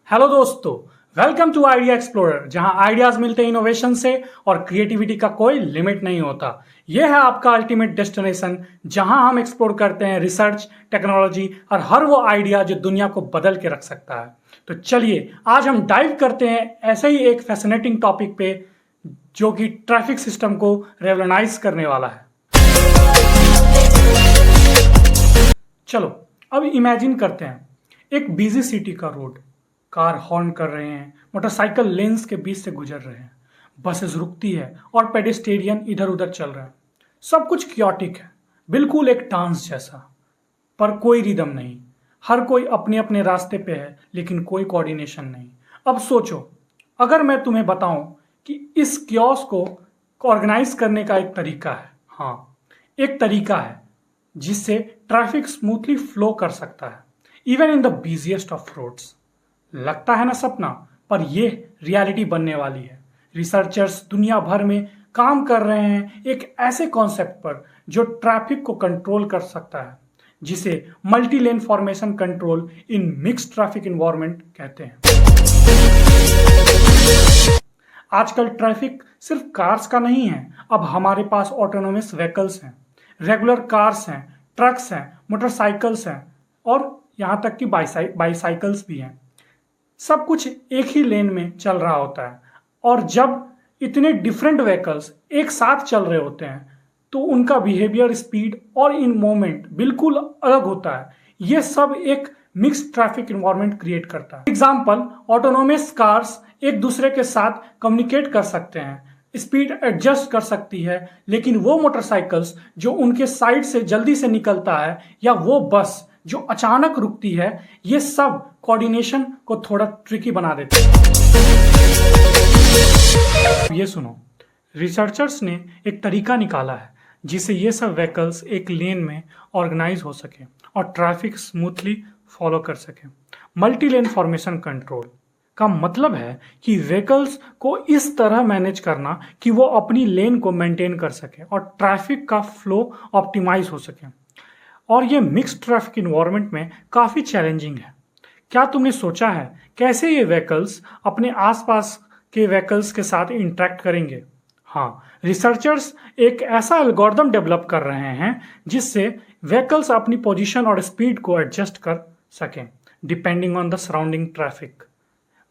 Hello दोस्तों, welcome to idea explorer, जहां ideas मिलते हैं इनोवेशन से और क्रिएटिविटी का कोई लिमिट नहीं होता। यह है आपका अल्टीमेट डेस्टिनेशन, जहां हम एक्सप्लोर करते हैं रिसर्च, टेक्नोलॉजी और हर वो आइडिया जो दुनिया को बदल के रख सकता है। तो चलिए आज हम डाइव करते हैं ऐसे ही एक फैसिनेटिंग टॉपिक पे जो कि ट्रैफिक सिस्टम को रेवोल्यूशनाइज करने वाला है। चलो अब इमेजिन करते हैं एक बिजी सिटी का रोड। कार हॉर्न कर रहे हैं, मोटरसाइकिल लेन्स के बीच से गुजर रहे हैं, बसेस रुकती है और पेडेस्टेरियन इधर उधर चल रहे हैं। सब कुछ क्योटिक है, बिल्कुल एक डांस जैसा, पर कोई रिदम नहीं। हर कोई अपने अपने रास्ते पे है, लेकिन कोई कोऑर्डिनेशन नहीं। अब सोचो, अगर मैं तुम्हें बताऊं कि इस क्योस को ऑर्गेनाइज करने का एक तरीका है। हाँ, एक तरीका है जिससे ट्रैफिक स्मूथली फ्लो कर सकता है, even in the busiest of roads. लगता है ना सपना, पर यह रियलिटी बनने वाली है। रिसर्चर्स दुनिया भर में काम कर रहे हैं एक ऐसे कॉन्सेप्ट पर जो ट्रैफिक को कंट्रोल कर सकता है, जिसे multi lane formation control in mixed traffic environment कहते हैं। आजकल ट्रैफिक सिर्फ कार्स का नहीं है, अब हमारे पास ऑटोनोमस व्हीकल्स हैं, रेगुलर कार्स हैं, ट्रक्स हैं, मोटरसाइकिल्स हैं और यहां तक कि बाईसाइकिल्स भी हैं। सब कुछ एक ही लेन में चल रहा होता है, और जब इतने डिफरेंट व्हीकल्स एक साथ चल रहे होते हैं तो उनका बिहेवियर, स्पीड और इन मोमेंट बिल्कुल अलग होता है। यह सब एक मिक्स्ड ट्रैफिक एनवायरनमेंट क्रिएट करता है। एग्जाम्पल, ऑटोनोमस कार्स एक दूसरे के साथ कम्युनिकेट कर सकते हैं, स्पीड एडजस्ट कर सकती है, लेकिन वो मोटरसाइकिल्स जो उनके साइड से जल्दी से निकलता है या वो बस जो अचानक रुकती है, ये सब कोऑर्डिनेशन को थोड़ा ट्रिकी बना देते हैं। ये सुनो, रिसर्चर्स ने एक तरीका निकाला है जिससे ये सब व्हीकल्स एक लेन में ऑर्गेनाइज हो सके और ट्रैफिक स्मूथली फॉलो कर सके। मल्टी लेन फॉर्मेशन कंट्रोल का मतलब है कि व्हीकल्स को इस तरह मैनेज करना कि वो अपनी लेन को मेंटेन कर सके और ट्रैफिक का फ्लो ऑप्टिमाइज हो सके। और ये मिक्स्ड ट्रैफिक इन्वायरमेंट में काफ़ी चैलेंजिंग है। क्या तुमने सोचा है कैसे ये व्हीकल्स अपने आसपास के व्हीकल्स के साथ इंटरेक्ट करेंगे? हाँ, रिसर्चर्स एक ऐसा एल्गोरिथम डेवलप कर रहे हैं जिससे व्हीकल्स अपनी पोजीशन और स्पीड को एडजस्ट कर सकें depending on the surrounding traffic.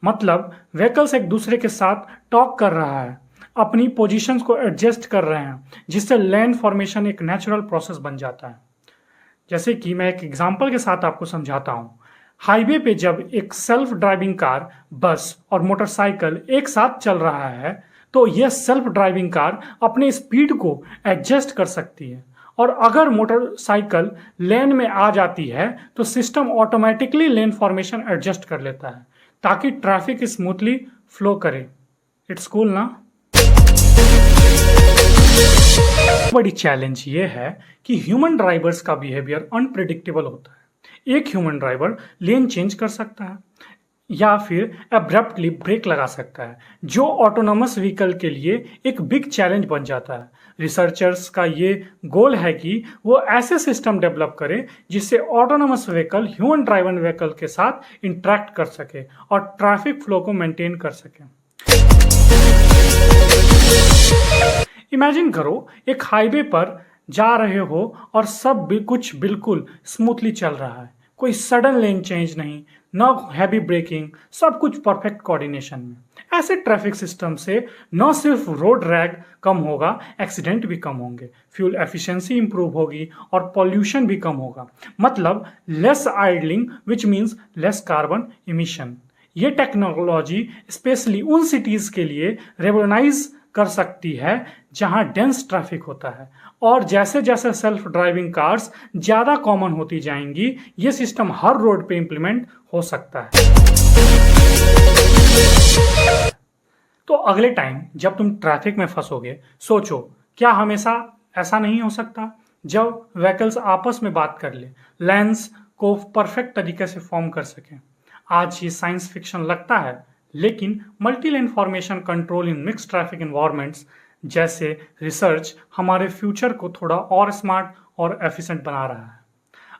मतलब व्हीकल्स एक दूसरे के साथ टॉक कर रहा है, अपनी पोजीशंस को एडजस्ट कर रहे हैं, जिससे लेन फॉर्मेशन एक नेचुरल प्रोसेस बन जाता है। जैसे कि मैं एक एग्जांपल के साथ आपको समझाता हूं। हाईवे पे जब एक सेल्फ ड्राइविंग कार, बस और मोटरसाइकिल एक साथ चल रहा है तो यह सेल्फ ड्राइविंग कार अपने स्पीड को एडजस्ट कर सकती है, और अगर मोटरसाइकिल लेन में आ जाती है तो सिस्टम ऑटोमेटिकली लेन फॉर्मेशन एडजस्ट कर लेता है ताकि ट्रैफिक स्मूथली फ्लो करे। इट्स कूल ना? बड़ी चैलेंज ये है कि ह्यूमन ड्राइवर्स का बिहेवियर अनप्रिडिक्टेबल होता है। एक ह्यूमन ड्राइवर लेन चेंज कर सकता है या फिर अब्रप्टली ब्रेक लगा सकता है, जो ऑटोनोमस व्हीकल के लिए एक बिग चैलेंज बन जाता है। रिसर्चर्स का ये गोल है कि वो ऐसे सिस्टम डेवलप करे जिससे autonomous vehicle human driven vehicle के साथ इंटरेक्ट कर सके और ट्रैफिक फ्लो को मेंटेन कर सके। इमेजिन करो, एक हाईवे पर जा रहे हो और सब भी कुछ बिल्कुल स्मूथली चल रहा है, कोई सडन लेन चेंज नहीं, न हैवी ब्रेकिंग, सब कुछ परफेक्ट कोऑर्डिनेशन में। ऐसे ट्रैफिक सिस्टम से न सिर्फ रोड रैग कम होगा, एक्सीडेंट भी कम होंगे, फ्यूल एफिशिएंसी इंप्रूव होगी और पॉल्यूशन भी कम होगा। मतलब less idling, which means less carbon emission. ये टेक्नोलॉजी स्पेशली उन सिटीज के लिए रेवोल्यूशनाइज कर सकती है जहां डेंस ट्रैफिक होता है, और जैसे जैसे सेल्फ ड्राइविंग कार्स ज्यादा कॉमन होती जाएंगी, ये सिस्टम हर रोड पे इंप्लीमेंट हो सकता है। तो अगले टाइम जब तुम ट्रैफिक में फंसोगे, सोचो क्या हमेशा ऐसा नहीं हो सकता जब व्हीकल्स आपस में बात कर ले, लेन्स को परफेक्ट तरीके से फॉर्म कर सकें। आज ये साइंस फिक्शन लगता है, लेकिन multi lane formation control in mixed traffic environments जैसे रिसर्च हमारे फ्यूचर को थोड़ा और स्मार्ट और एफिशिएंट बना रहा है।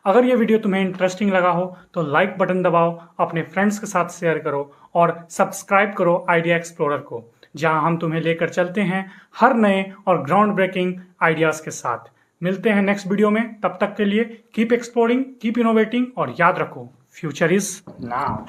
अगर ये वीडियो तुम्हें इंटरेस्टिंग लगा हो तो लाइक बटन दबाओ, अपने फ्रेंड्स के साथ शेयर करो और सब्सक्राइब करो आइडिया एक्सप्लोरर को, जहां हम तुम्हें लेकर चलते हैं हर नए और ग्राउंड ब्रेकिंग आइडियाज के साथ। मिलते हैं नेक्स्ट वीडियो में, तब तक के लिए कीप एक्सप्लोरिंग, कीप इनोवेटिंग और याद रखो, फ्यूचर इज नाउ।